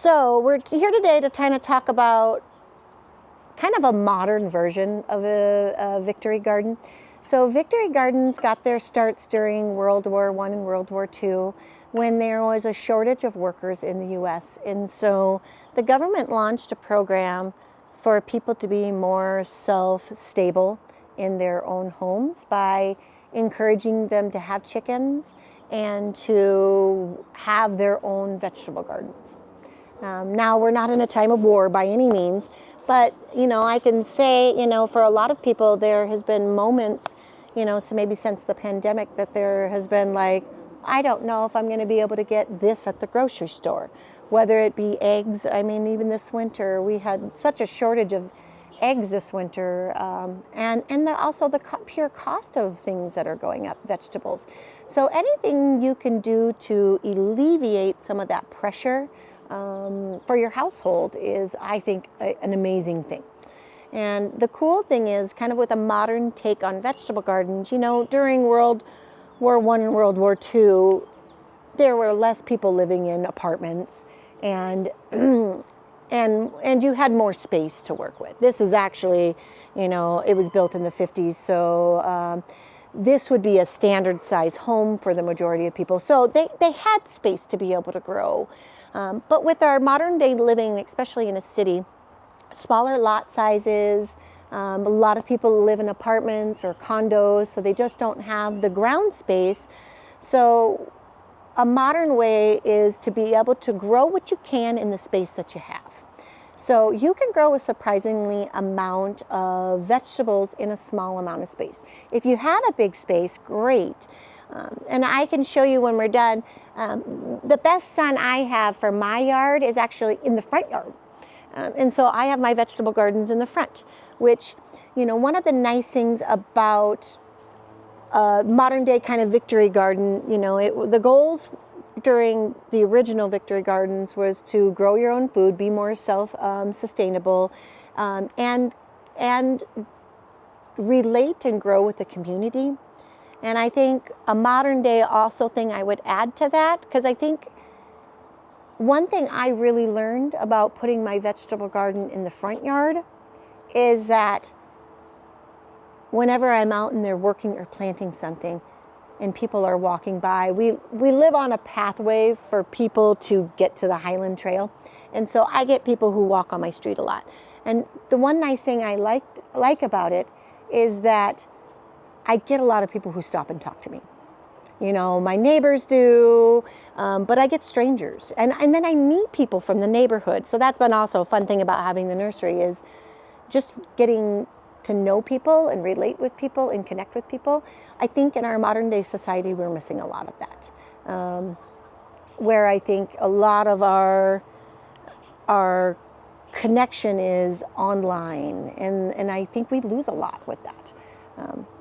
So we're here today to kind of talk about kind of a modern version of a Victory Garden. So Victory Gardens got their starts during World War I and World War II when there was a shortage of workers in the US. And so the government launched a program for people to be more self-stable in their own homes by encouraging them to have chickens and to have their own vegetable gardens. Now, we're not in a time of war by any means, but, I can say, for a lot of people, there has been moments, so maybe since the pandemic that there has been like, I don't know if I'm going to be able to get this at the grocery store, whether it be eggs. I mean, even this winter, we had such a shortage of eggs this winter, and also the pure cost of things that are going up, vegetables. So anything you can do to alleviate some of that pressure for your household is, I think, an amazing thing. And the cool thing is, kind of with a modern take on vegetable gardens, during World War I and World War II, there were less people living in apartments, and and you had more space to work with. This is actually, it was built in the 50s, so this would be a standard size home for the majority of people. So they had space to be able to grow. But with our modern day living, especially in a city, smaller lot sizes, a lot of people live in apartments or condos, so they just don't have the ground space. So a modern way is to be able to grow what you can in the space that you have. So you can grow a surprisingly amount of vegetables in a small amount of space. If you have a big space, great. And I can show you when we're done. The best sun I have for my yard is actually in the front yard. And so I have my vegetable gardens in the front, which, one of the nice things about modern day kind of Victory Garden, the goals during the original Victory Gardens was to grow your own food, be more self-sustainable, and relate and grow with the community. And I think a modern day also thing I would add to that, because I think one thing I really learned about putting my vegetable garden in the front yard is that whenever I'm out and they're working or planting something and people are walking by, we live on a pathway for people to get to the Highland Trail. And so I get people who walk on my street a lot. And the one nice thing I like about it is that I get a lot of people who stop and talk to me. My neighbors do, but I get strangers. And then I meet people from the neighborhood. So that's been also a fun thing about having the nursery, is just getting to know people and relate with people and connect with people. I think in our modern day society, we're missing a lot of that. Where I think a lot of our connection is online. And I think we lose a lot with that.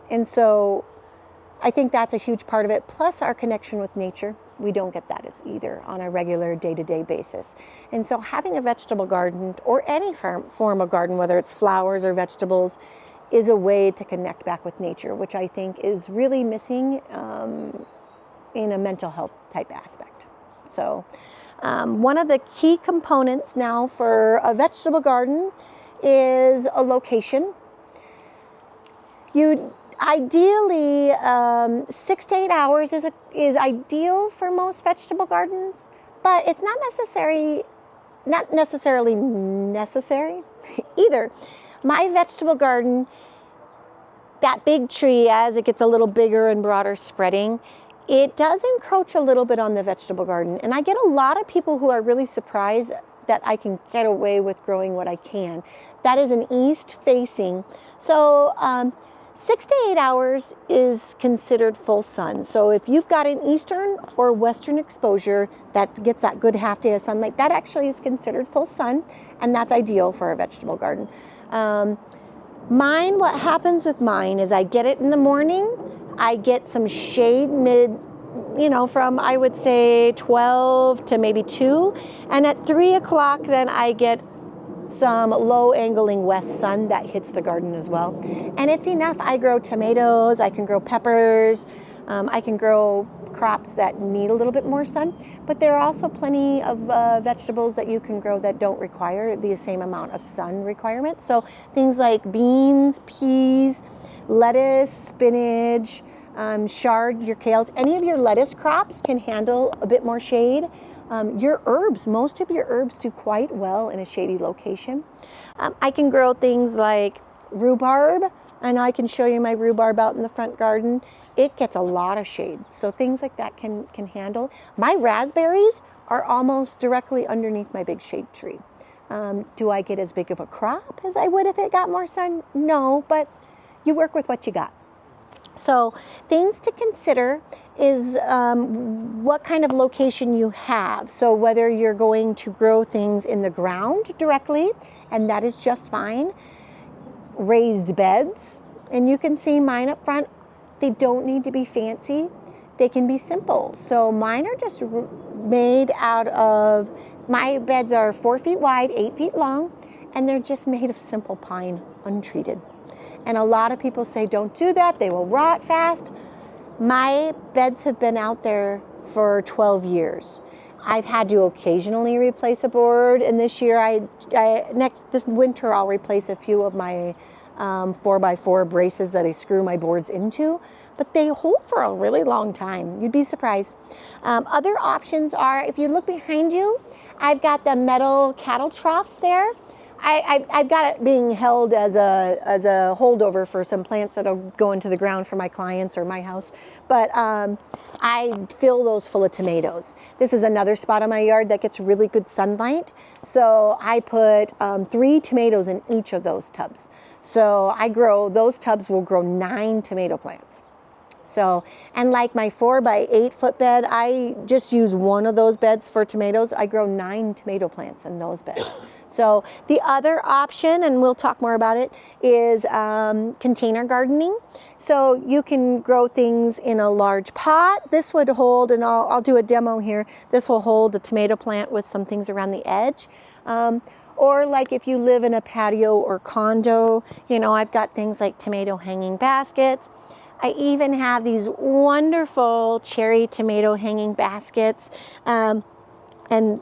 And so I think that's a huge part of it. Plus our connection with nature. We don't get that as either on a regular day-to-day basis. And so having a vegetable garden or any form of garden, whether it's flowers or vegetables, is a way to connect back with nature, which I think is really missing in a mental health type aspect. So one of the key components now for a vegetable garden is a location. Ideally, 6 to 8 hours is ideal for most vegetable gardens, but it's not necessarily necessary either. My vegetable garden, that big tree, as it gets a little bigger and broader spreading, it does encroach a little bit on the vegetable garden. And I get a lot of people who are really surprised that I can get away with growing what I can. That is an east facing. So 6 to 8 hours is considered full sun. So if you've got an eastern or western exposure that gets that good half day of sunlight, that actually is considered full sun, and that's ideal for a vegetable garden. What happens with mine is I get it in the morning, I get some shade from I would say 12 to maybe 2, and at 3 o'clock then I get some low angling west sun that hits the garden as well. And it's enough. I grow tomatoes, I can grow peppers, I can grow crops that need a little bit more sun, but there are also plenty of vegetables that you can grow that don't require the same amount of sun requirement. So things like beans, peas, lettuce, spinach, chard, your kales, any of your lettuce crops can handle a bit more shade. Your herbs, most of your herbs do quite well in a shady location. I can grow things like rhubarb, and I can show you my rhubarb out in the front garden. It gets a lot of shade, so things like that can handle. My raspberries are almost directly underneath my big shade tree. Do I get as big of a crop as I would if it got more sun? No, but you work with what you got. So things to consider is what kind of location you have. So whether you're going to grow things in the ground directly, and that is just fine. Raised beds, and you can see mine up front. They don't need to be fancy. They can be simple. So mine are just made out of, my beds are 4 feet wide, 8 feet long, and they're just made of simple pine, untreated. And a lot of people say, don't do that, they will rot fast. My beds have been out there for 12 years. I've had to occasionally replace a board, and this year, this winter, I'll replace a few of my 4x4 braces that I screw my boards into, but they hold for a really long time. You'd be surprised. Other options are, if you look behind you, I've got the metal cattle troughs there. I've got it being held as a holdover for some plants that'll go into the ground for my clients or my house. But I fill those full of tomatoes. This is another spot on my yard that gets really good sunlight. So I put 3 tomatoes in each of those tubs. So those tubs will grow 9 tomato plants. So, and like my 4x8 foot bed, I just use one of those beds for tomatoes. I grow 9 tomato plants in those beds. So the other option, and we'll talk more about it, is container gardening. So you can grow things in a large pot. This would hold, and I'll do a demo here. This will hold a tomato plant with some things around the edge. Or like if you live in a patio or condo, I've got things like tomato hanging baskets. I even have these wonderful cherry tomato hanging baskets, and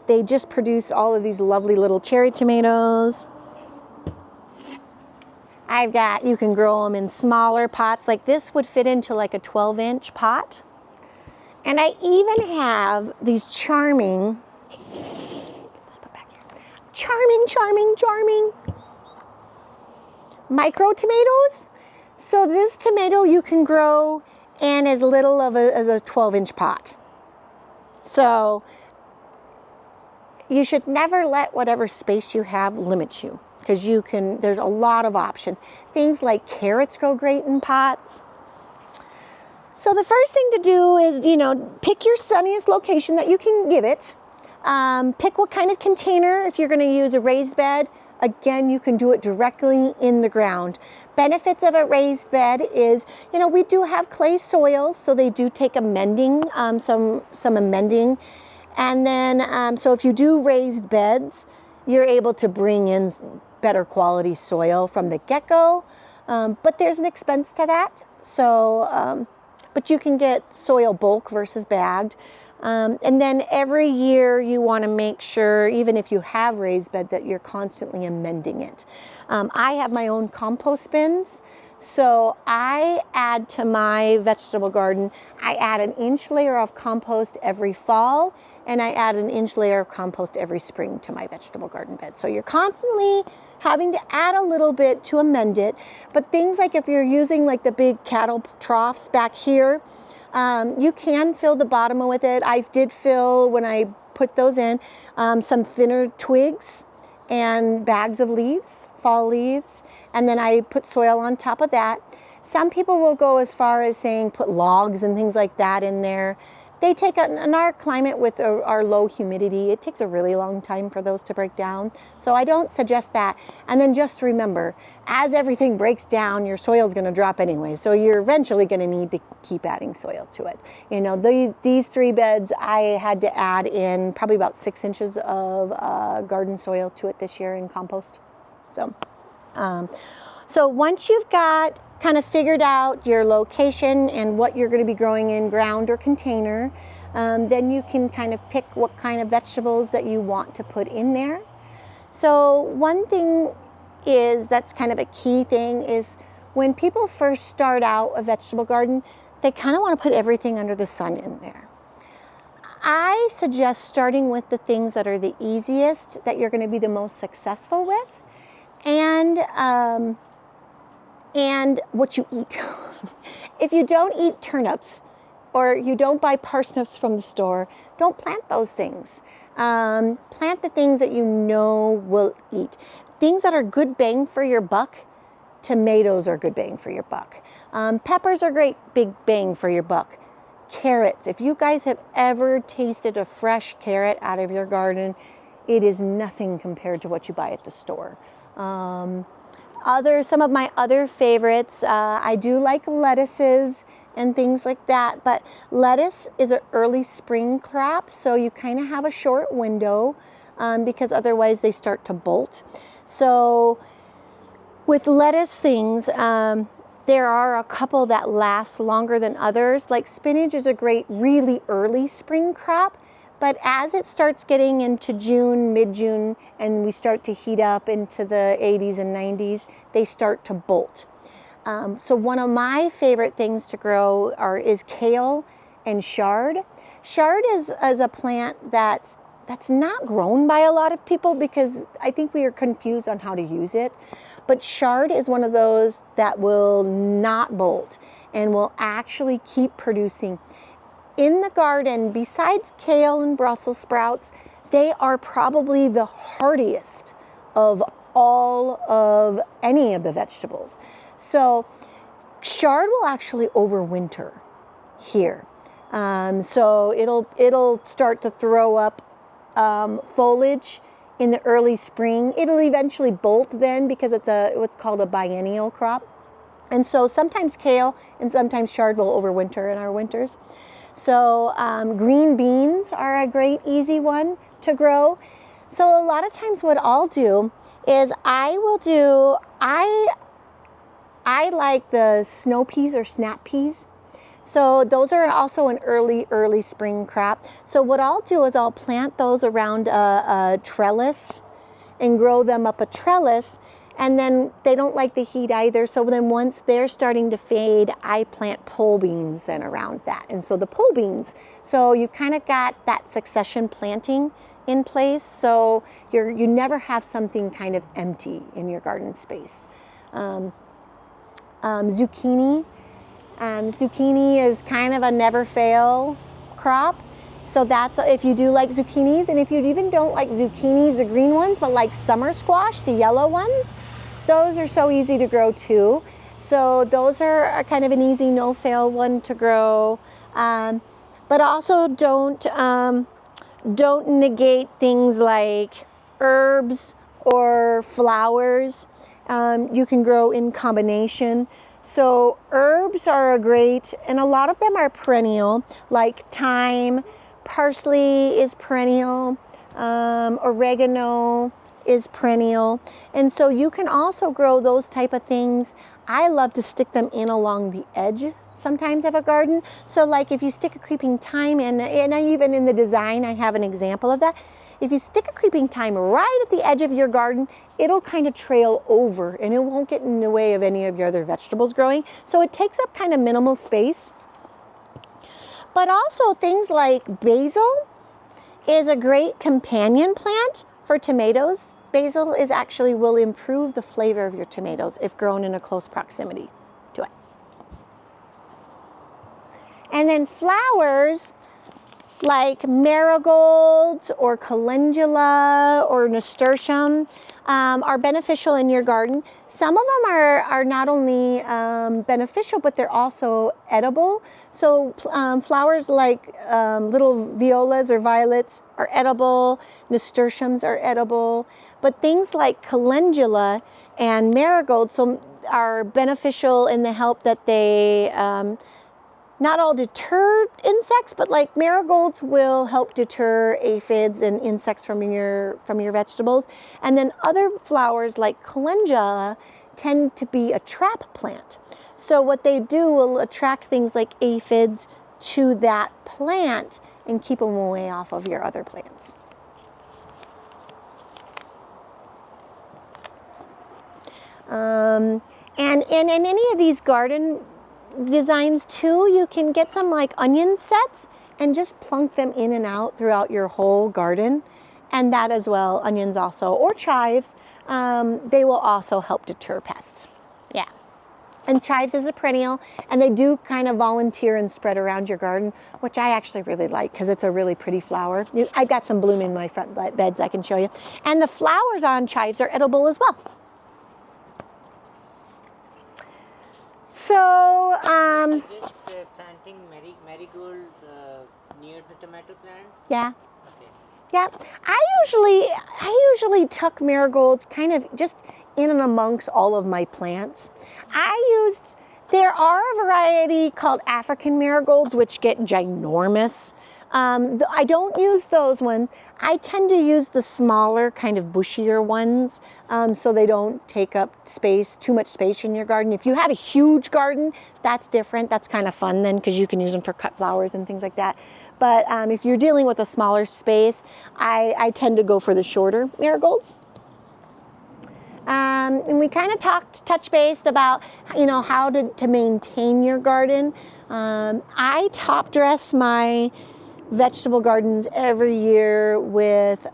they just produce all of these lovely little cherry tomatoes. You can grow them in smaller pots, like this would fit into like a 12-inch pot. And I even have these charming micro tomatoes. So this tomato you can grow in as little as a 12-inch pot. So you should never let whatever space you have limit you, because there's a lot of options. Things like carrots grow great in pots. So the first thing to do is, pick your sunniest location that you can give it. Pick what kind of container. If you're going to use a raised bed, again, you can do it directly in the ground. Benefits of a raised bed is, we do have clay soils, so they do take amending, some amending. And then, so if you do raised beds, you're able to bring in better quality soil from the get-go. But there's an expense to that. So, but you can get soil bulk versus bagged. And then every year you want to make sure, even if you have raised bed, that you're constantly amending it. I have my own compost bins. So I add to my vegetable garden, I add an inch layer of compost every fall, and I add an inch layer of compost every spring to my vegetable garden bed. So you're constantly having to add a little bit to amend it. But things like if you're using like the big cattle troughs back here, you can fill the bottom with it. I did fill, when I put those in, some thinner twigs and bags of leaves, fall leaves, and then I put soil on top of that. Some people will go as far as saying put logs and things like that in there. They take, in our climate with our low humidity, it takes a really long time for those to break down. So I don't suggest that. And then just remember, as everything breaks down, your soil is going to drop anyway. So you're eventually going to need to keep adding soil to it. These 3 beds, I had to add in probably about 6 inches of garden soil to it this year in compost. So once you've got kind of figured out your location and what you're going to be growing in ground or container, then you can kind of pick what kind of vegetables that you want to put in there. So one thing is, that's kind of a key thing, is when people first start out a vegetable garden, they kind of want to put everything under the sun in there. I suggest starting with the things that are the easiest, that you're going to be the most successful with, and what you eat. If you don't eat turnips, or you don't buy parsnips from the store, don't plant those things. Plant the things that you know will eat. Things that are good bang for your buck. Tomatoes are good bang for your buck. Peppers are great big bang for your buck. Carrots, if you guys have ever tasted a fresh carrot out of your garden, it is nothing compared to what you buy at the store. Some of my other favorites, I do like lettuces and things like that, but lettuce is an early spring crop, so you kind of have a short window because otherwise they start to bolt. So with lettuce things, there are a couple that last longer than others. Like spinach is a great, really early spring crop, but as it starts getting into June, mid-June, and we start to heat up into the 80s and 90s, they start to bolt. So one of my favorite things to grow is kale and chard. Chard is a plant that's not grown by a lot of people because I think we are confused on how to use it. But chard is one of those that will not bolt and will actually keep producing. In the garden, besides kale and Brussels sprouts, they are probably the hardiest of all of any of the vegetables. So chard will actually overwinter here. So it'll start to throw up foliage in the early spring. It'll eventually bolt then because it's what's called a biennial crop. And so sometimes kale and sometimes chard will overwinter in our winters. So green beans are a great easy one to grow. So a lot of times what I'll do is I like the snow peas or snap peas. So those are also an early spring crop. So what I'll do is I'll plant those around a trellis and grow them up a trellis, and then they don't like the heat either. So then once they're starting to fade, I plant pole beans then around that. And so the pole beans, so you've kind of got that succession planting in place. So you never have something kind of empty in your garden space. Zucchini. Zucchini is kind of a never fail crop. So that's if you do like zucchinis, and if you even don't like zucchinis, the green ones, but like summer squash, the yellow ones, those are so easy to grow too. So those are kind of an easy no fail one to grow. But also don't negate things like herbs or flowers. You can grow in combination. So herbs are great, and a lot of them are perennial, like thyme, parsley is perennial, oregano is perennial. And so you can also grow those type of things. I love to stick them in along the edge sometimes of a garden. So like if you stick a creeping thyme in, and even in the design I have an example of that. If you stick a creeping thyme right at the edge of your garden, it'll kind of trail over and it won't get in the way of any of your other vegetables growing. So it takes up kind of minimal space. But also things like basil is a great companion plant for tomatoes. Basil will improve the flavor of your tomatoes if grown in a close proximity to it. And then flowers, like marigolds or calendula or nasturtium are beneficial in your garden. Some of them are not only beneficial, but they're also edible. So flowers like little violas or violets are edible, nasturtiums are edible, but things like calendula and marigolds are beneficial in the help that they not all deter insects, but like marigolds will help deter aphids and insects from your vegetables. And then other flowers like calendula tend to be a trap plant. So what they do will attract things like aphids to that plant and keep them away off of your other plants. And in any of these garden designs too, you can get some like onion sets and just plunk them in and out throughout your whole garden. And that as well, onions also, or chives, they will also help deter pests. Yeah. And chives is a perennial, and they do kind of volunteer and spread around your garden, which I actually really like because it's a really pretty flower. I've got some bloom in my front beds I can show you. And the flowers on chives are edible as well. So, planting marigold near the tomato plants? Yeah. Okay. Yeah. I usually tuck marigolds kind of just in and amongst all of my plants. There are a variety called African marigolds, which get ginormous. I don't use those ones. I tend to use the smaller, kind of bushier ones, so they don't take up too much space in your garden. If you have a huge garden, that's different. That's kind of fun then, because you can use them for cut flowers and things like that. But if you're dealing with a smaller space, I tend to go for the shorter marigolds. And we kind of touch based about, how to maintain your garden. I top dress my vegetable gardens every year with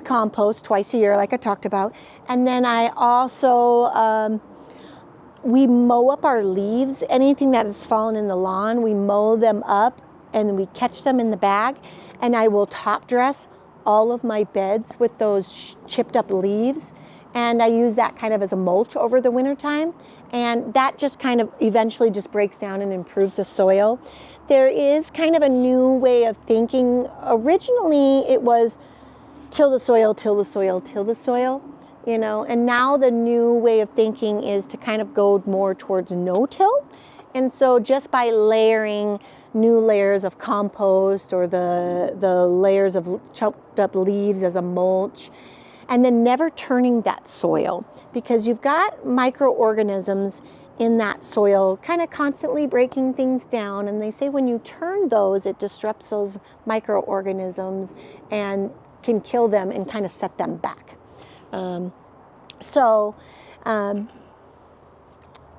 compost twice a year, like I talked about. And then I also, we mow up our leaves. Anything that has fallen in the lawn, we mow them up and we catch them in the bag. And I will top dress all of my beds with those chipped up leaves. And I use that kind of as a mulch over the winter time. And that just kind of eventually just breaks down and improves the soil. There is kind of a new way of thinking. Originally, it was till the soil, till the soil, till the soil, and now the new way of thinking is to kind of go more towards no-till. And so just by layering new layers of compost or the layers of chopped up leaves as a mulch, and then never turning that soil, because you've got microorganisms in that soil kind of constantly breaking things down, and they say when you turn those, it disrupts those microorganisms and can kill them and kind of set them back.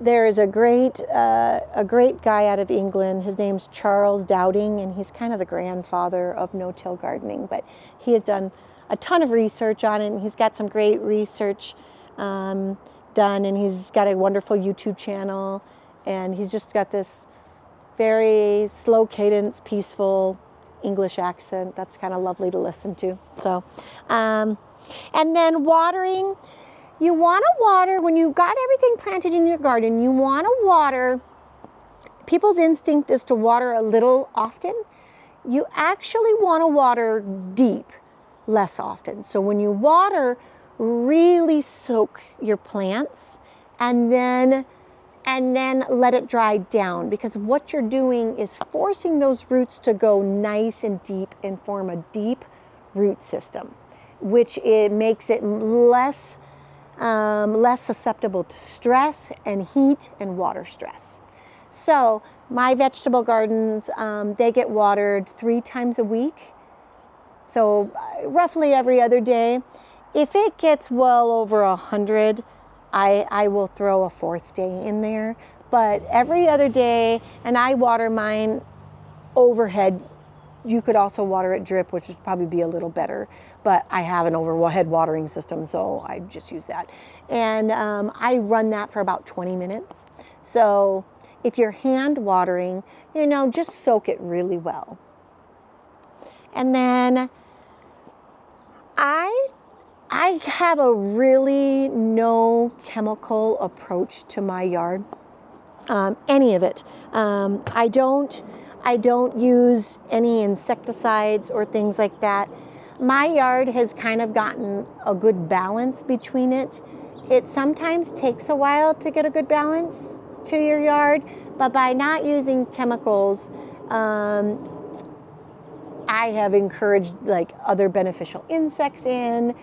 There is a great guy out of England. His name's Charles Dowding, and he's kind of the grandfather of no-till gardening, but he has done a ton of research on it, and he's got some great research done, and he's got a wonderful YouTube channel, and he's just got this very slow cadence, peaceful English accent that's kind of lovely to listen to. So, and then watering, you want to water, when you've got everything planted in your garden, you want to water, people's instinct is to water a little often. You actually want to water deep less often. So when you water, really soak your plants and then let it dry down, because what you're doing is forcing those roots to go nice and deep and form a deep root system, which it makes it less susceptible to stress and heat and water stress. So my vegetable gardens, they get watered 3 times a week. So roughly every other day. If it gets well over 100, I will throw a 4th day in there. But every other day, and I water mine overhead. You could also water it drip, which would probably be a little better. But I have an overhead watering system, so I just use that. And I run that for about 20 minutes. So if you're hand watering, just soak it really well. And then I have a really no chemical approach to my yard, any of it. I don't use any insecticides or things like that. My yard has kind of gotten a good balance between it. It sometimes takes a while to get a good balance to your yard, but by not using chemicals, I have encouraged like other beneficial insects in.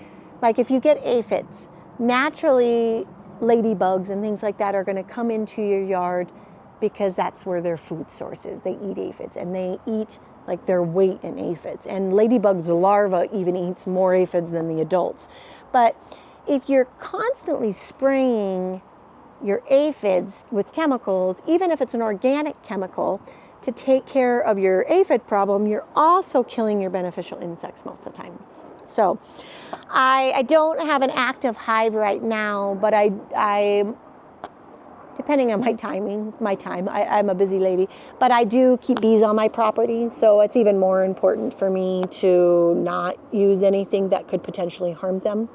Like if you get aphids, naturally ladybugs and things like that are going to come into your yard because that's where their food source is. They eat aphids, and they eat like their weight in aphids. And ladybugs, the larva even eats more aphids than the adults. But if you're constantly spraying your aphids with chemicals, even if it's an organic chemical, to take care of your aphid problem, you're also killing your beneficial insects most of the time. So I don't have an active hive right now, but I depending on my time, I'm a busy lady, but I do keep bees on my property, so it's even more important for me to not use anything that could potentially harm them.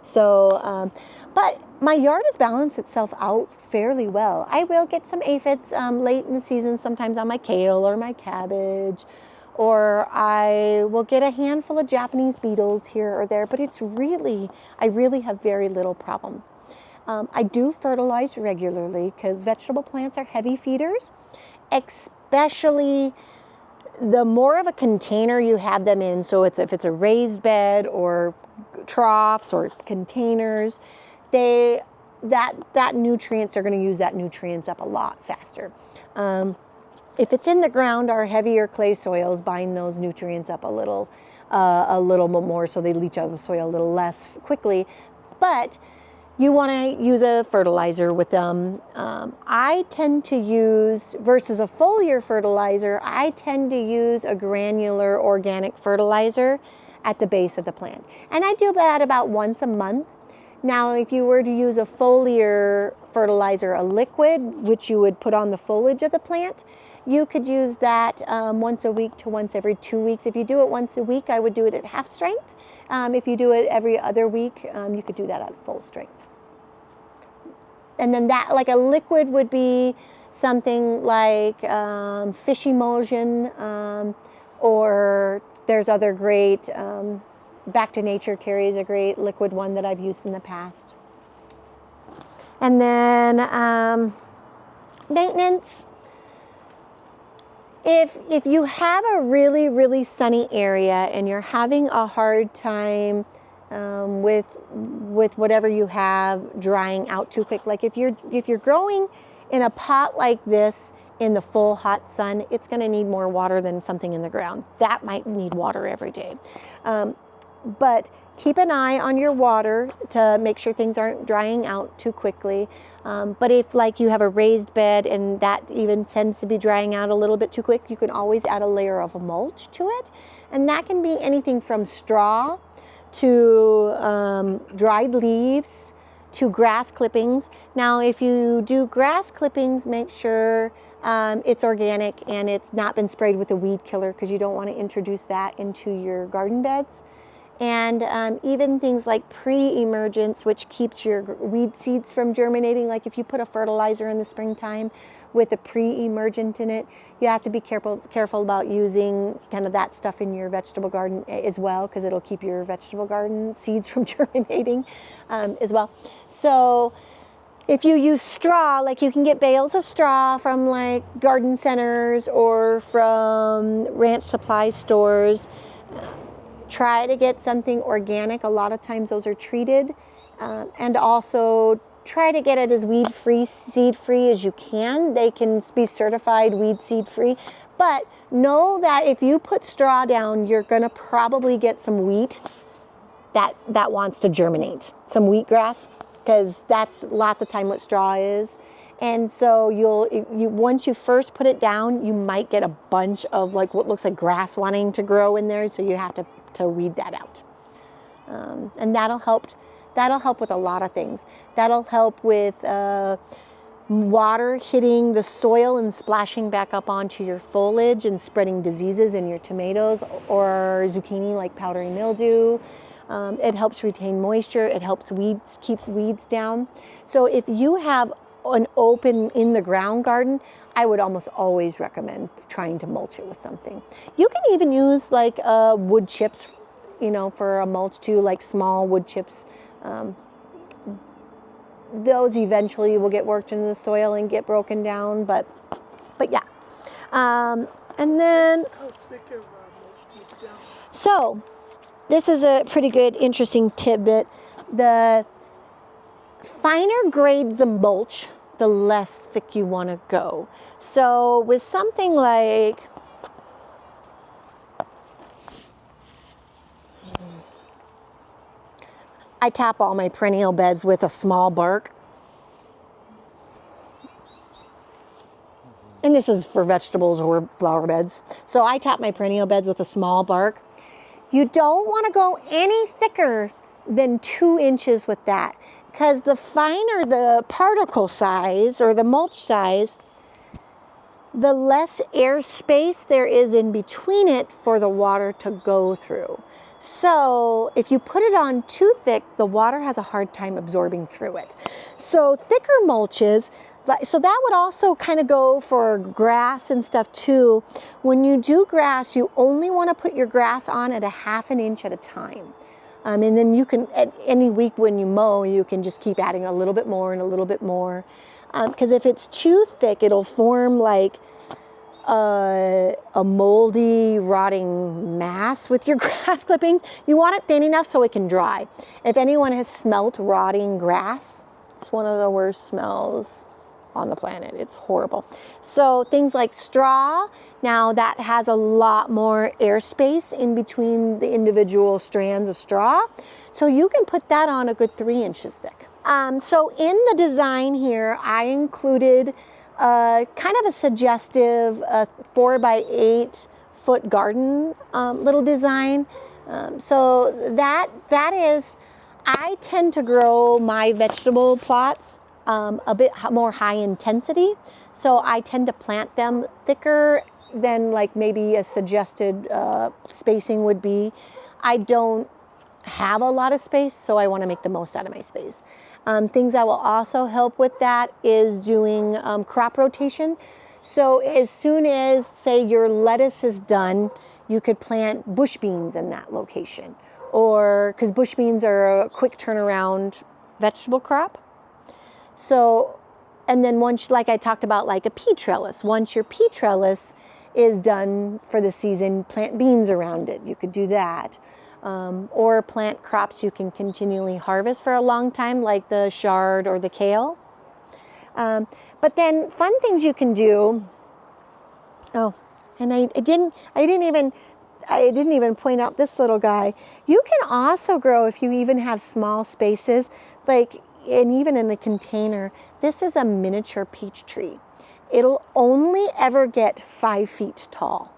So, but my yard has balanced itself out fairly well. I will get some aphids late in the season, sometimes on my kale or my cabbage, or I will get a handful of Japanese beetles here or there, but I really have very little problem. I do fertilize regularly because vegetable plants are heavy feeders, especially the more of a container you have them in. So if it's a raised bed or troughs or containers, that nutrients are going to use that nutrients up a lot faster. If it's in the ground, our heavier clay soils bind those nutrients up a little more, so they leach out of the soil a little less quickly. But you want to use a fertilizer with them. I tend to use, versus a foliar fertilizer, I tend to use a granular organic fertilizer at the base of the plant. And I do that about once a month. Now, if you were to use a foliar fertilizer, a liquid, which you would put on the foliage of the plant, you could use that once a week to once every 2 weeks. If you do it once a week, I would do it at half strength. If you do it every other week, you could do that at full strength. And then that, like a liquid, would be something like fish emulsion, or there's other great, Back to Nature carries a great liquid one that I've used in the past. And then maintenance. If you have a really, really sunny area and you're having a hard time with whatever you have drying out too quick, like if you're growing in a pot like this in the full hot sun, it's going to need more water than something in the ground. That might need water every day. But keep an eye on your water to make sure things aren't drying out too quickly. But if like you have a raised bed and that even tends to be drying out a little bit too quick, you can always add a layer of mulch to it. And that can be anything from straw to dried leaves to grass clippings. Now, if you do grass clippings, make sure it's organic and it's not been sprayed with a weed killer, because you don't want to introduce that into your garden beds. And even things like pre-emergence, which keeps your weed seeds from germinating. Like if you put a fertilizer in the springtime with a pre-emergent in it, you have to be careful about using kind of that stuff in your vegetable garden as well, because it'll keep your vegetable garden seeds from germinating as well. So if you use straw, like you can get bales of straw from like garden centers or from ranch supply stores. Try to get something organic. A lot of times those are treated. And also try to get it as weed-free, seed-free as you can. They can be certified weed seed-free. But know that if you put straw down, you're going to probably get some wheat that wants to germinate. Some wheatgrass, because that's lots of time what straw is. And so once you first put it down, you might get a bunch of like what looks like grass wanting to grow in there. So you have to weed that out. And that'll help with a lot of things. That'll help with water hitting the soil and splashing back up onto your foliage and spreading diseases in your tomatoes or zucchini, like powdery mildew. It helps retain moisture. It helps keep weeds down. So if you have an open in the ground garden, I would almost always recommend trying to mulch it with something. You can even use like wood chips, for a mulch too, like small wood chips. Those eventually will get worked into the soil and get broken down, but yeah. And then, how thick of mulch do you put down? So this is a pretty good, interesting tidbit. The finer grade the mulch, the less thick you want to go. So with something like, I tap all my perennial beds with a small bark. And this is for vegetables or flower beds. So I tap my perennial beds with a small bark. You don't want to go any thicker than 2 inches with that, because the finer the particle size or the mulch size, the less air space there is in between it for the water to go through. So if you put it on too thick, the water has a hard time absorbing through it. So thicker mulches, so that would also kind of go for grass and stuff too. When you do grass, you only want to put your grass on at a 1/2 inch at a time. And then you can, at any week when you mow, you can just keep adding a little bit more and a little bit more. Because if it's too thick, it'll form like a moldy, rotting mass with your grass clippings. You want it thin enough so it can dry. If anyone has smelt rotting grass, it's one of the worst smells on the planet. It's horrible. So things like straw, now that has a lot more airspace in between the individual strands of straw. So you can put that on a good 3 inches thick. So in the design here, I included kind of a suggestive 4x8 foot garden little design. So that is, I tend to grow my vegetable plots a bit more high intensity. So I tend to plant them thicker than like maybe a suggested spacing would be. I don't have a lot of space, so I want to make the most out of my space. Things that will also help with that is doing crop rotation. So as soon as, say, your lettuce is done, you could plant bush beans in that location. Or, because bush beans are a quick turnaround vegetable crop. So, and then once, like I talked about, like a pea trellis, once your pea trellis is done for the season, plant beans around it. You could do that. Or plant crops you can continually harvest for a long time, like the chard or the kale. But then fun things you can do. Oh, and I didn't even point out this little guy. You can also grow, if you even have small spaces, like, and even in a container, this is a miniature peach tree. It'll only ever get 5 feet tall.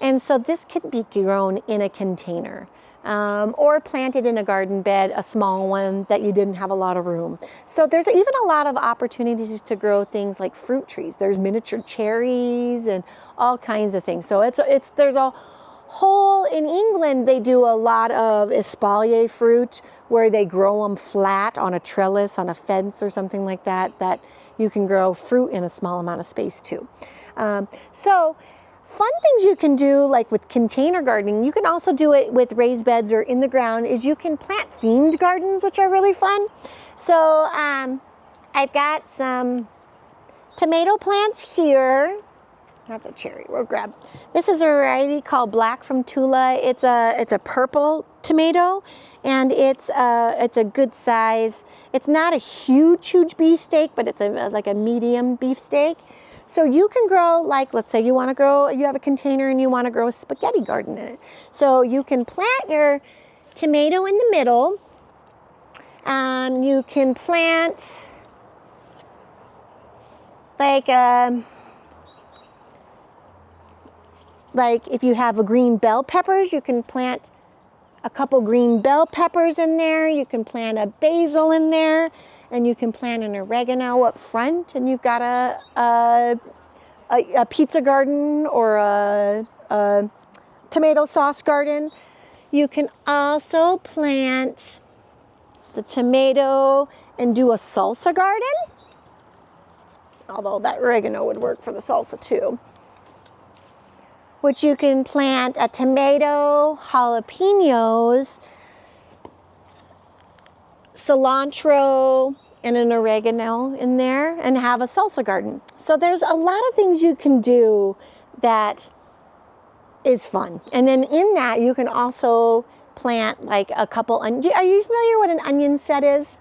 And so this could be grown in a container. Or planted in a garden bed, a small one that you didn't have a lot of room. So there's even a lot of opportunities to grow things like fruit trees. There's miniature cherries and all kinds of things. So there's a whole, in England they do a lot of espalier fruit where they grow them flat on a trellis, on a fence or something like that, that you can grow fruit in a small amount of space too. So fun things you can do, like with container gardening, you can also do it with raised beds or in the ground, is you can plant themed gardens, which are really fun. So I've got some tomato plants here. That's a cherry, we'll grab. This is a variety called Black from Tula. It's a purple tomato, and it's a good size. It's not a huge beefsteak, but it's like a medium beefsteak. So you can grow, like, let's say you have a container and you want to grow a spaghetti garden in it. So you can plant your tomato in the middle. You can plant like if you have a green bell peppers, you can plant a couple green bell peppers in there. You can plant a basil in there. And you can plant an oregano up front, and you've got a pizza garden or a tomato sauce garden. You can also plant the tomato and do a salsa garden, although that oregano would work for the salsa too. Which you can plant a tomato, jalapenos, cilantro, and an oregano in there, and have a salsa garden. So there's a lot of things you can do that is fun. And then in that, you can also plant like a couple, are you familiar what an onion set is?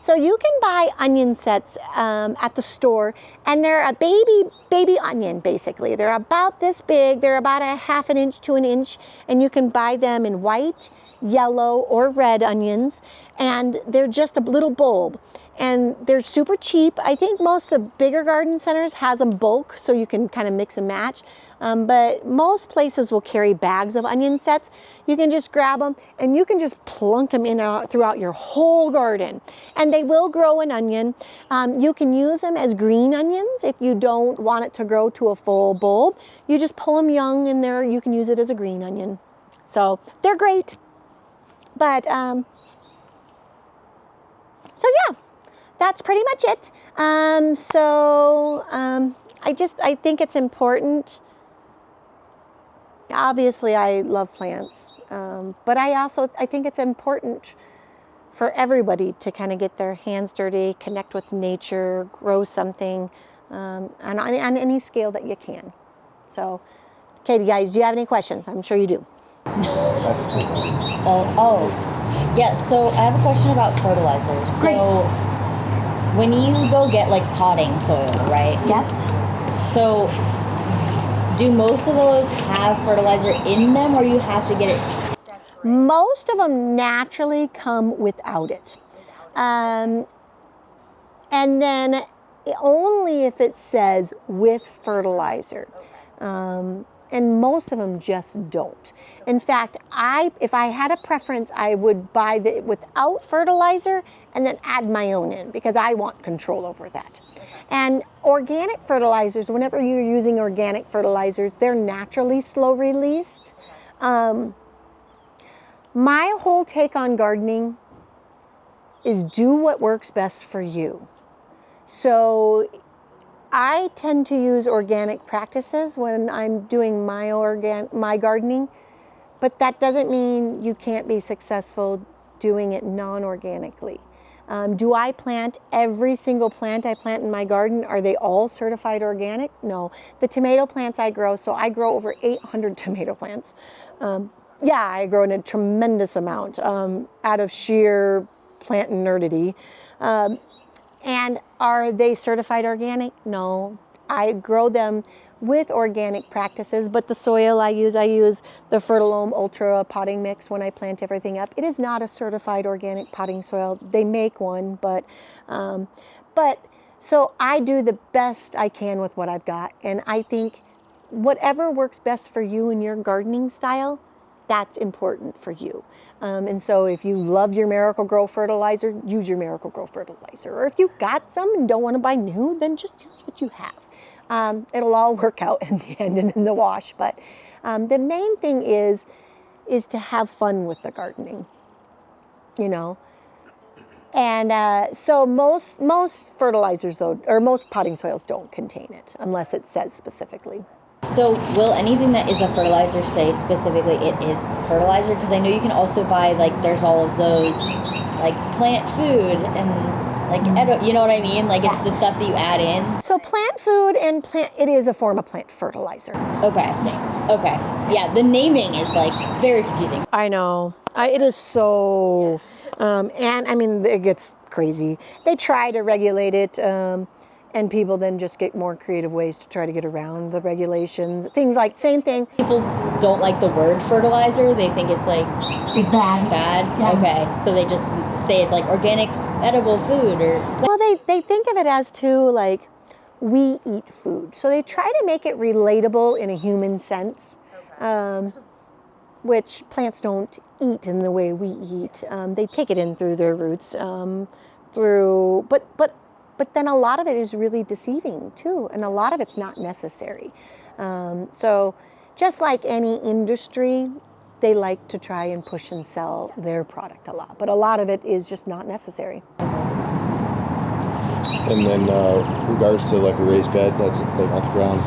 So you can buy onion sets at the store, and they're a baby onion, basically. They're about this big. They're about a half an inch to an inch, and you can buy them in white, yellow, or red onions, and they're just a little bulb. And they're super cheap. I think most of the bigger garden centers has them bulk, so you can kind of mix and match. But most places will carry bags of onion sets. You can just grab them and you can just plunk them in throughout your whole garden. And they will grow an onion. You can use them as green onions if you don't want it to grow to a full bulb. You just pull them young and there you can use it as a green onion. So they're great. But so yeah, that's pretty much it. I think it's important. Obviously, I love plants, but I think it's important for everybody to kind of get their hands dirty, connect with nature, grow something on any scale that you can. So, Katie, guys, do you have any questions? I'm sure you do. Yeah, so I have a question about fertilizer. So when you go get like potting soil, right? Yep. So do most of those have fertilizer in them, or you have to get it separate? Most of them naturally come without it. And then only if it says with fertilizer. And most of them just don't. In fact, if I had a preference, I would buy it without fertilizer and then add my own in, because I want control over that. And organic fertilizers, whenever you're using organic fertilizers, they're naturally slow released. My whole take on gardening is do what works best for you. So I tend to use organic practices when I'm doing my gardening, but that doesn't mean you can't be successful doing it non-organically. Do I plant every single plant I plant in my garden? Are they all certified organic? No. The tomato plants I grow, so I grow over 800 tomato plants. Yeah, I grow in a tremendous amount out of sheer plant nerdity. And are they certified organic? No. I grow them with organic practices, but the soil I use the Fertilome Ultra potting mix when I plant everything up. It is not a certified organic potting soil. They make one, but so I do the best I can with what I've got. And I think whatever works best for you and your gardening style, that's important for you. And so if you love your Miracle-Gro fertilizer, use your Miracle-Gro fertilizer. Or if you've got some and don't want to buy new, then just use what you have. It'll all work out in the end and in the wash. But the main thing is to have fun with the gardening, you know. And so most fertilizers, though, or most potting soils don't contain it unless it says specifically. So will anything that is a fertilizer say specifically it is fertilizer? Because I know you can also buy, like, there's all of those, like, plant food and, like, you know what I mean? Like, it's the stuff that you add in. So plant food and it is a form of plant fertilizer. Okay. Yeah, the naming is, like, very confusing. I know. It is so, and I mean, it gets crazy. They try to regulate it, and people then just get more creative ways to try to get around the regulations. Things like, same thing. People don't like the word fertilizer. They think it's like... It's bad. Bad? Yeah. Okay. So they just say it's like organic edible food or... Well, they think of it as too, like, we eat food. So they try to make it relatable in a human sense, which plants don't eat in the way we eat. They take it in through their roots, but then a lot of it is really deceiving too, and a lot of it's not necessary. So just like any industry, they like to try and push and sell their product a lot, but a lot of it is just not necessary. And then regards to like a raised bed that's like off the ground,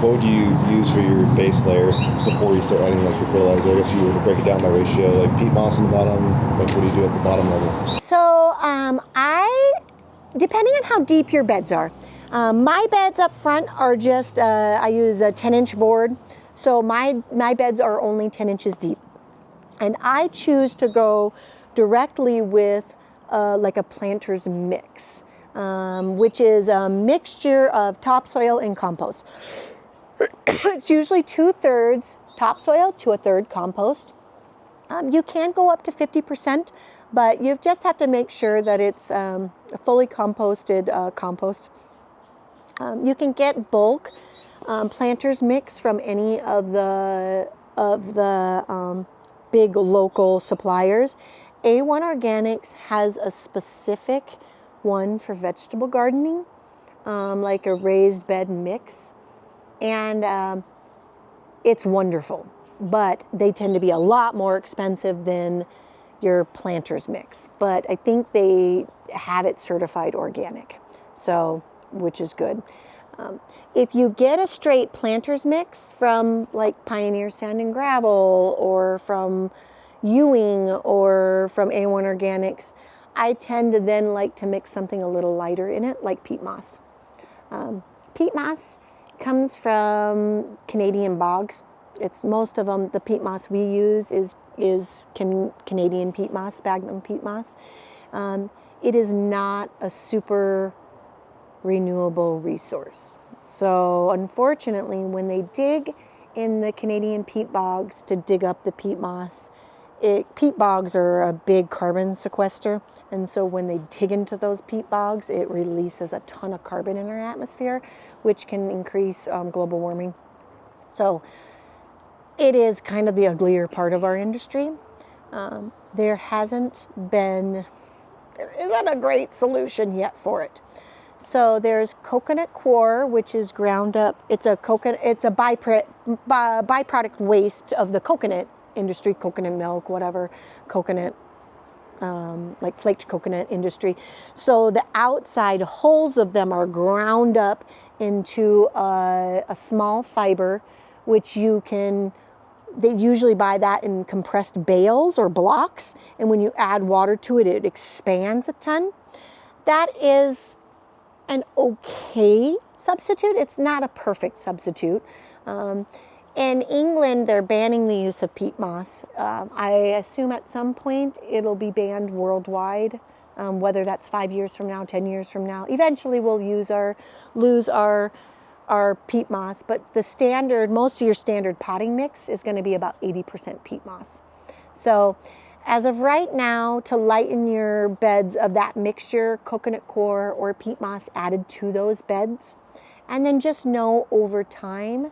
what would you use for your base layer before you start adding like your fertilizer? I guess you would break it down by ratio, like peat moss on the bottom, like what do you do at the bottom level? So depending on how deep your beds are, my beds up front are just, I use a 10-inch board. So my beds are only 10 inches deep. And I choose to go directly with like a planter's mix, which is a mixture of topsoil and compost. It's usually 2/3 topsoil to 1/3 compost. You can go up to 50%, but you just have to make sure that it's a fully composted compost. You can get bulk planter's mix from any of the big local suppliers. A1 Organics has a specific one for vegetable gardening, like a raised bed mix, and it's wonderful, but they tend to be a lot more expensive than your planter's mix. But I think they have it certified organic, so which is good. If you get a straight planter's mix from like Pioneer Sand and Gravel or from Ewing or from A1 Organics, I tend to then like to mix something a little lighter in it, like peat moss. Peat moss comes from Canadian bogs. It's most of them. The peat moss we use is Canadian peat moss, sphagnum peat moss. It is not a super renewable resource. So unfortunately, when they dig in the Canadian peat bogs to dig up the peat moss, peat bogs are a big carbon sequester, and so when they dig into those peat bogs, it releases a ton of carbon in our atmosphere, which can increase global warming. So it is kind of the uglier part of our industry. There isn't a great solution yet for it. So there's coconut coir, which is ground up. It's a byproduct waste of the coconut industry, coconut milk, whatever, coconut, like flaked coconut industry. So the outside hulls of them are ground up into a small fiber, which they usually buy that in compressed bales or blocks. And when you add water to it, it expands a ton. That is an okay substitute. It's not a perfect substitute. In England, they're banning the use of peat moss. I assume at some point it'll be banned worldwide, whether that's 5 years from now, 10 years from now. Eventually we'll lose our peat moss, but most of your standard potting mix is going to be about 80% peat moss. So as of right now, to lighten your beds of that mixture, coconut coir or peat moss added to those beds, and then just know over time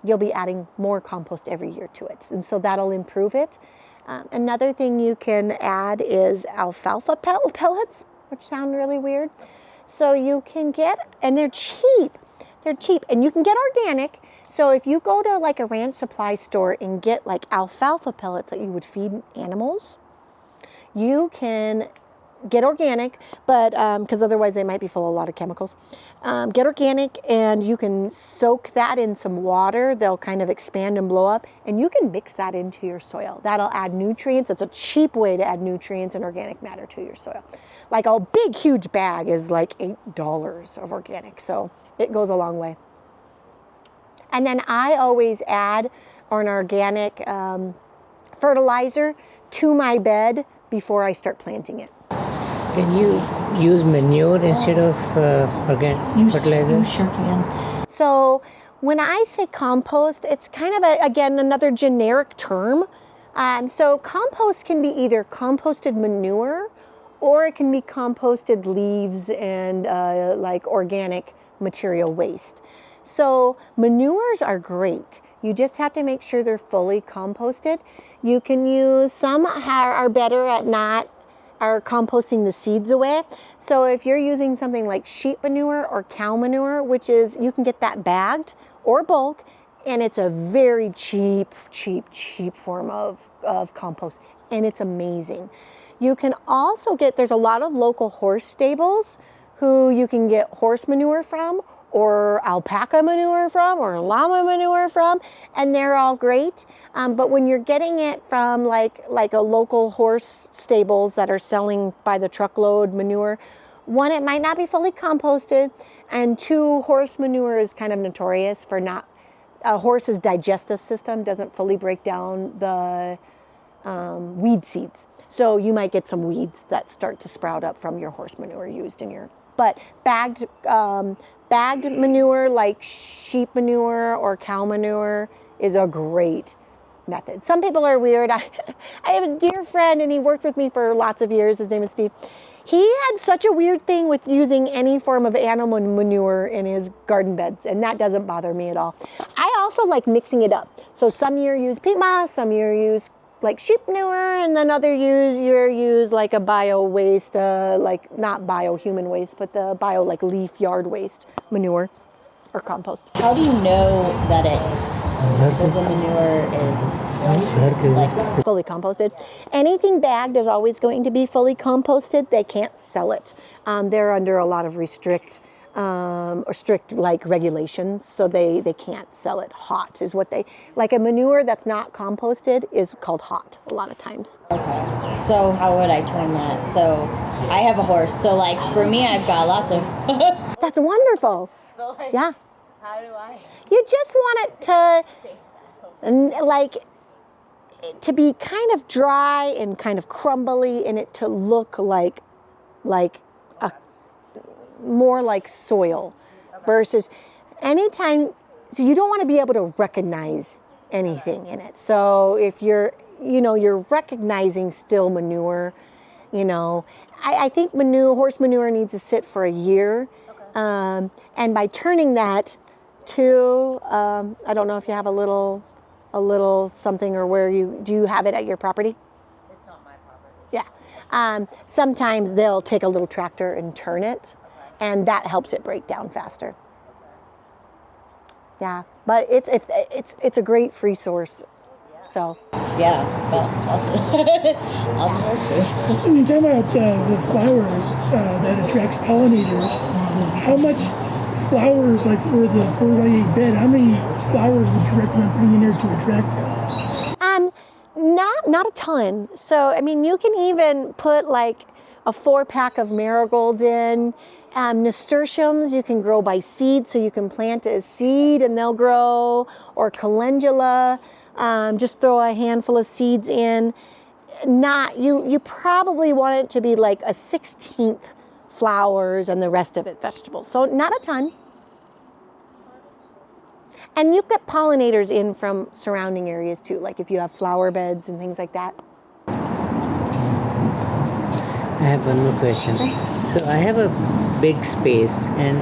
you'll be adding more compost every year to it, and so that'll improve it. Another thing you can add is alfalfa pellets, which sound really weird. So you can get, and they're cheap, and you can get organic. So if you go to like a ranch supply store and get like alfalfa pellets that you would feed animals, you can get organic, but because otherwise they might be full of a lot of chemicals. Get organic, and you can soak that in some water. They'll kind of expand and blow up, and you can mix that into your soil. That'll add nutrients. It's a cheap way to add nutrients and organic matter to your soil. Like a big, huge bag is like $8 of organic, so it goes a long way. And then I always add an organic fertilizer to my bed before I start planting it. Can you use manure instead of organic fertilizer? You sure can. So when I say compost, it's kind of again another generic term. So compost can be either composted manure, or it can be composted leaves and like organic material waste. So manures are great. You just have to make sure they're fully composted. You can use, some are better at are composting the seeds away. So if you're using something like sheep manure or cow manure, which is, you can get that bagged or bulk, and it's a very cheap form of compost, and it's amazing. You can also there's a lot of local horse stables who you can get horse manure from, or alpaca manure from, or llama manure from, and they're all great. But when you're getting it from like a local horse stables that are selling by the truckload manure, one, it might not be fully composted, and two, horse manure is kind of notorious for a horse's digestive system doesn't fully break down the weed seeds. So you might get some weeds that start to sprout up from your horse manure used in your. But bagged manure like sheep manure or cow manure is a great method. Some people are weird. I have a dear friend, and he worked with me for lots of years. His name is Steve. He had such a weird thing with using any form of animal manure in his garden beds, and that doesn't bother me at all. I also like mixing it up. So some year use peat moss, some year use like sheep manure, and then other year use like a bio waste, like not bio human waste, but the bio like leaf yard waste manure or compost. How do you know that the manure is like Fully composted. Anything bagged is always going to be fully composted. They can't sell it. They're under a lot of strict like regulations, so they can't sell it hot. Is what they like. A manure that's not composted is called hot a lot of times. Okay. So how would I turn that? So I have a horse. So like for me, I've got lots of. That's wonderful. Yeah. How do I? You just want it to like to be kind of dry and kind of crumbly, and it to look like a more like soil versus anytime. So you don't want to be able to recognize anything in it. So if you're recognizing still manure, I think horse manure needs to sit for a year. And by turning that to, I don't know if you have a little something, or do you have it at your property? It's not my property. Yeah. Sometimes they'll take a little tractor and turn it, and that helps it break down faster. Yeah, but it's a great free source. So. Yeah, well, lots of work. So when you talk about the flowers that attracts pollinators, how much flowers, like for the 4x8 bed, how many flowers would you recommend putting in there to attract them? Not a ton. So I mean, you can even put like a 4-pack of marigolds in. Nasturtiums you can grow by seed, so you can plant it as seed and they'll grow. Or calendula, just throw a handful of seeds in. You probably want it to be like a 16th flowers and the rest of it vegetables. So not a ton. And you get pollinators in from surrounding areas too, like if you have flower beds and things like that. I have one more question. So I have a big space, and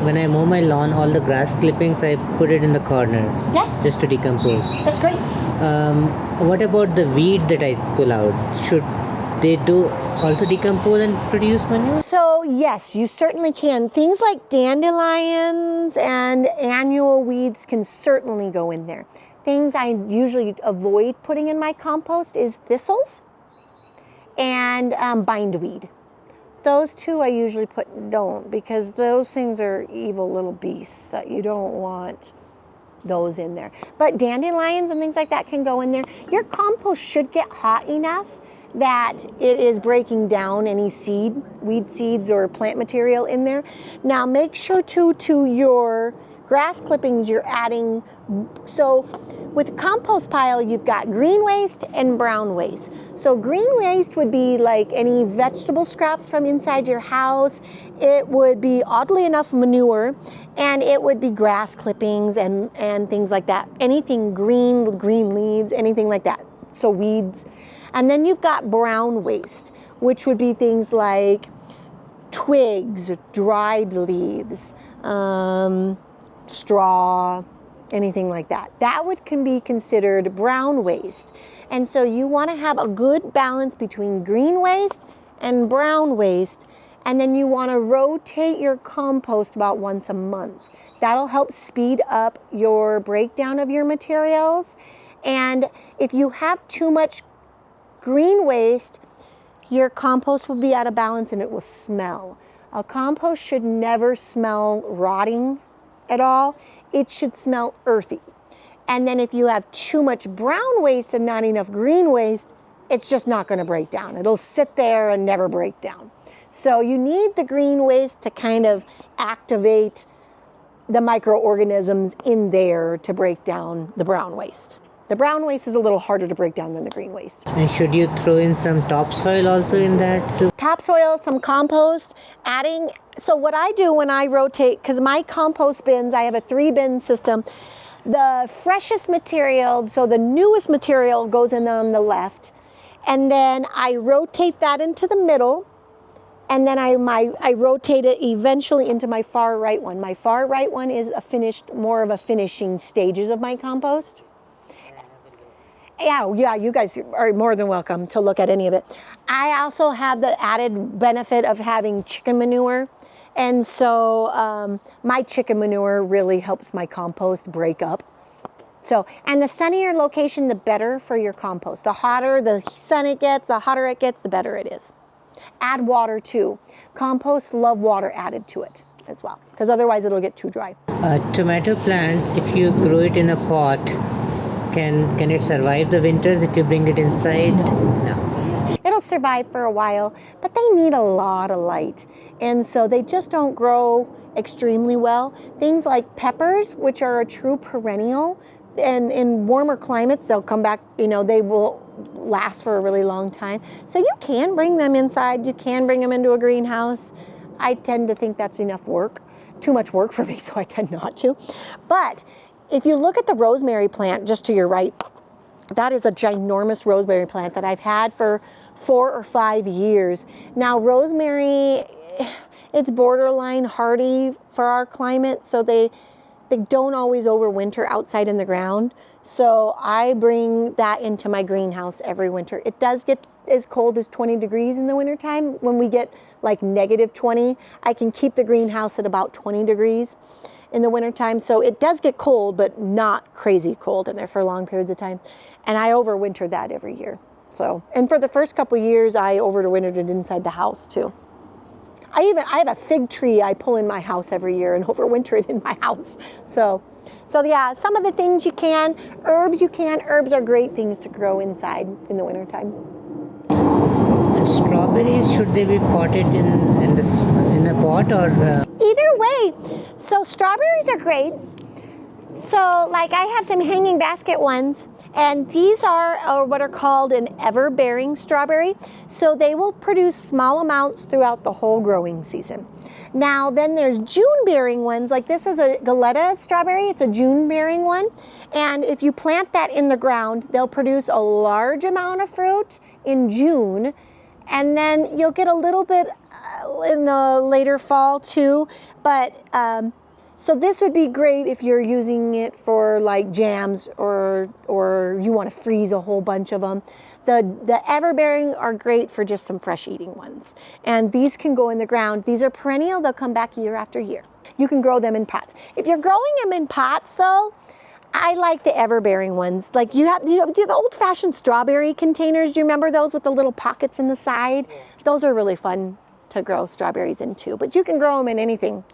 when I mow my lawn, all the grass clippings I put it in the corner. Yeah. Just to decompose. That's great. What about the weed that I pull out? Should they also decompose and produce manure? So yes, you certainly can. Things like dandelions and annual weeds can certainly go in there. Things I usually avoid putting in my compost is thistles and bindweed. Those two I usually don't, because those things are evil little beasts that you don't want those in there. But dandelions and things like that can go in there. Your compost should get hot enough that it is breaking down any weed seeds or plant material in there. Now make sure to your grass clippings you're adding, so with compost pile you've got green waste and brown waste. So green waste would be like any vegetable scraps from inside your house. It would be oddly enough manure, and it would be grass clippings and things like that. Anything green leaves, anything like that. So weeds. And then you've got brown waste, which would be things like twigs, dried leaves, straw, anything like that. That can be considered brown waste. And so you want to have a good balance between green waste and brown waste. And then you want to rotate your compost about once a month. That'll help speed up your breakdown of your materials. And if you have too much green waste, your compost will be out of balance and it will smell. A compost should never smell rotting at all. It should smell earthy. And then if you have too much brown waste and not enough green waste, it's just not going to break down. It'll sit there and never break down. So you need the green waste to kind of activate the microorganisms in there to break down the brown waste. The brown waste is a little harder to break down than the green waste. And should you throw in some topsoil also in that too? Topsoil, some compost, adding. So what I do when I rotate, because my compost bins, I have a 3-bin system. The freshest material, so the newest material goes in on the left, and then I rotate that into the middle, and then I rotate it eventually into my far right one. My far right one is more of a finishing stages of my compost. Yeah, you guys are more than welcome to look at any of it. I also have the added benefit of having chicken manure. And so my chicken manure really helps my compost break up. So, and the sunnier location, the better for your compost. The hotter the sun it gets, the hotter it gets, the better it is. Add water too. Composts love water added to it as well, because otherwise it'll get too dry. Tomato plants, if you grow it in a pot, can it survive the winters if you bring it inside? No. It'll survive for a while, but they need a lot of light. And so they just don't grow extremely well. Things like peppers, which are a true perennial, and in warmer climates, they'll come back, they will last for a really long time. So you can bring them inside. You can bring them into a greenhouse. I tend to think that's enough work, too much work for me, so I tend not to. But if you look at the rosemary plant just to your right, that is a ginormous rosemary plant that I've had for 4 or 5 years. Now, rosemary, it's borderline hardy for our climate, so they don't always overwinter outside in the ground. So I bring that into my greenhouse every winter. It does get as cold as 20 degrees in the wintertime. When we get like -20, I can keep the greenhouse at about 20 degrees in the wintertime. So it does get cold, but not crazy cold in there for long periods of time. And I overwinter that every year. So, and for the first couple years, I overwintered it inside the house too. I have a fig tree I pull in my house every year and overwinter it in my house. So yeah, some of the things you can. Herbs you can. Herbs are great things to grow inside in the wintertime. And strawberries, should they be potted in a pot or? Either way. So strawberries are great. So like I have some hanging basket ones, and these are what are called an ever-bearing strawberry. So they will produce small amounts throughout the whole growing season. Now then there's June-bearing ones, like this is a Goleta strawberry. It's a June-bearing one. And if you plant that in the ground, they'll produce a large amount of fruit in June. And then you'll get a little bit in the later fall too. But so this would be great if you're using it for like jams or you want to freeze a whole bunch of them. The ever-bearing are great for just some fresh eating ones. And these can go in the ground. These are perennial. They'll come back year after year. You can grow them in pots. If you're growing them in pots though, I like the ever-bearing ones. Like you have the old-fashioned strawberry containers. Do you remember those with the little pockets in the side? Those are really fun to grow strawberries into, but you can grow them in anything.